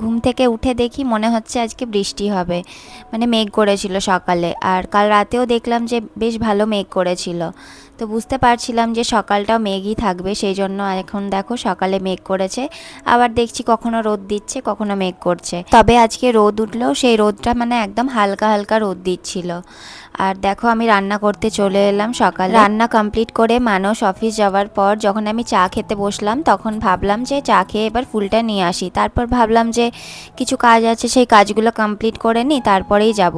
ঘুম থেকে উঠে দেখি মনে হচ্ছে আজকে বৃষ্টি হবে, মানে মেঘ করেছিল সকালে, আর কাল রাতেও দেখলাম যে বেশ ভালো মেঘ করেছিল। তো বুঝতে পারছিলাম যে সকালটাও মেঘই থাকবে, সেই জন্য এখন দেখো সকালে মেঘ করেছে, আবার দেখছি কখনো রোদ দিচ্ছে কখনো মেঘ করছে। তবে আজকে রোদ উঠলেও সেই রোদটা মানে একদম হালকা হালকা রোদ দিচ্ছিল। আর দেখো আমি রান্না করতে চলে এলাম সকালে। রান্না কমপ্লিট করে মানস অফিস যাওয়ার পর যখন আমি চা খেতে বসলাম, তখন ভাবলাম যে চা খেয়ে এবার ফুলটা নিয়ে আসি। তারপর ভাবলাম যে কিছু কাজ আছে, সেই কাজগুলো কমপ্লিট করে নিই, তারপরেই যাব।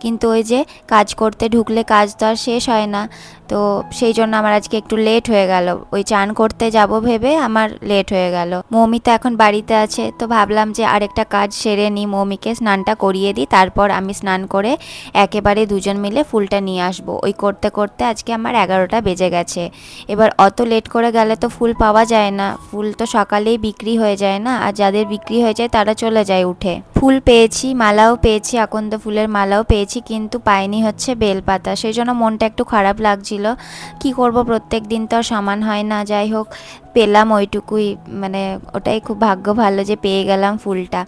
কিন্তু ওই যে কাজ করতে ঢুকলে কাজ তো আর শেষ হয় না, তো সেই জন্য আমার আজকে একটু লেট হয়ে গেল। ওই চান করতে যাব ভেবে আমার লেট হয়ে গেল। মৌমি তো এখন বাড়িতে আছে, তো ভাবলাম যে আরেকটা কাজ সেরে নিই, মৌমিকে স্নানটা করিয়ে দিই, তারপর আমি স্নান করে একেবারে দুজন মিলে ফুলটা নিয়ে আসবো। ওই করতে করতে আজকে আমার 11টা বেজে গেছে। এবার অত লেট করে গেলে তো ফুল পাওয়া যায় না, ফুল তো সকালেই বিক্রি হয়ে যায় না, আর যাদের বিক্রি হয়ে যায় তারা চলে যায় উঠে। ফুল পেয়েছি, মালাও পেয়েছি, আকন্দ ফুলের মালাও পেয়েছি, কিন্তু পাইনি হচ্ছে বেলপাতা। সেই জন্য মনটা একটু খারাপ লাগছিল। কি করব, প্রত্যেক দিন তো আর সমান হয় না। যাই হোক, পেলাম ওইটুকুই, মানে ওটাই খুব ভাগ্য ভালো যে পেয়ে গেলাম ফুলটা।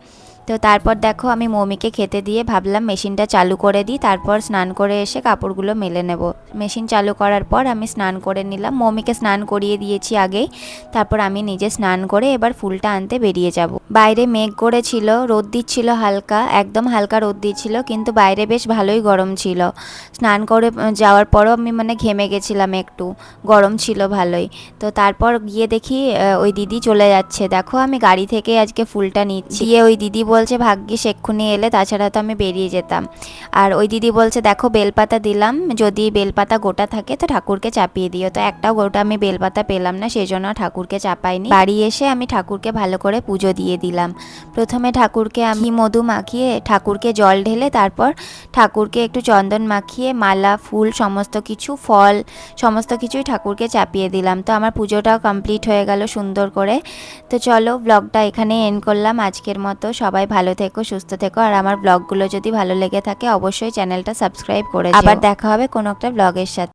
তো তারপর দেখো আমি মৌমিকে খেতে দিয়ে ভাবলাম মেশিনটা চালু করে দিই, তারপর স্নান করে এসে কাপড়গুলো মেলে নেব। মেশিন চালু করার পর আমি স্নান করে নিলাম, মৌমিকে স্নান করিয়ে দিয়েছি আগেই। তারপর আমি নিজে স্নান করে এবার ফুলটা আনতে বেরিয়ে যাব। বাইরে মেঘ করেছিল, রোদ দিচ্ছিল হালকা, একদম হালকা রোদ দিচ্ছিল, কিন্তু বাইরে বেশ ভালোই গরম ছিল। স্নান করে যাওয়ার পরও আমি মানে ঘেমে গেছিলাম একটু, গরম ছিল ভালোই। তো তারপর গিয়ে দেখি ওই দিদি চলে যাচ্ছে। দেখো আমি গাড়ি থেকে আজকে ফুলটা নিচ্ছি, দিয়ে ওই দিদি বলছে ভাগ্যিস এক্ষুনি এলে, তাছাড়া তো আমি বেরিয়ে যেতাম। আর ওই দিদি বলছে দেখো বেলপাতা দিলাম, যদি বেলপাতা গোটা থাকে তো ঠাকুরকে চাপিয়ে দিও। তো একটাও গোটা আমি বেলপাতা পেলাম না, সেই জন্য ঠাকুরকে চাপাইনি। বাড়ি এসে আমি ঠাকুরকে ভালো করে পুজো দিয়ে দিলাম। প্রথমে ঠাকুরকে আমি মধু মাখিয়ে ঠাকুরকে জল ঢেলে, তারপর ঠাকুরকে একটু চন্দন মাখিয়ে মালা ফুল সমস্ত কিছু ফল সমস্ত কিছুই ঠাকুরকে চাপিয়ে দিলাম। তো আমার পুজোটাও কমপ্লিট হয়ে গেল সুন্দর করে। তো চলো ব্লগটা এখানে এন্ড করলাম আজকের মতো। সবাই ভালো থেকো, সুস্থ থেকো, আর আমার ব্লগগুলো যদি ভালো লেগে থাকে অবশ্যই চ্যানেলটা সাবস্ক্রাইব করে দিও। আবার দেখা হবে কোনো একটা ব্লগের সাথে।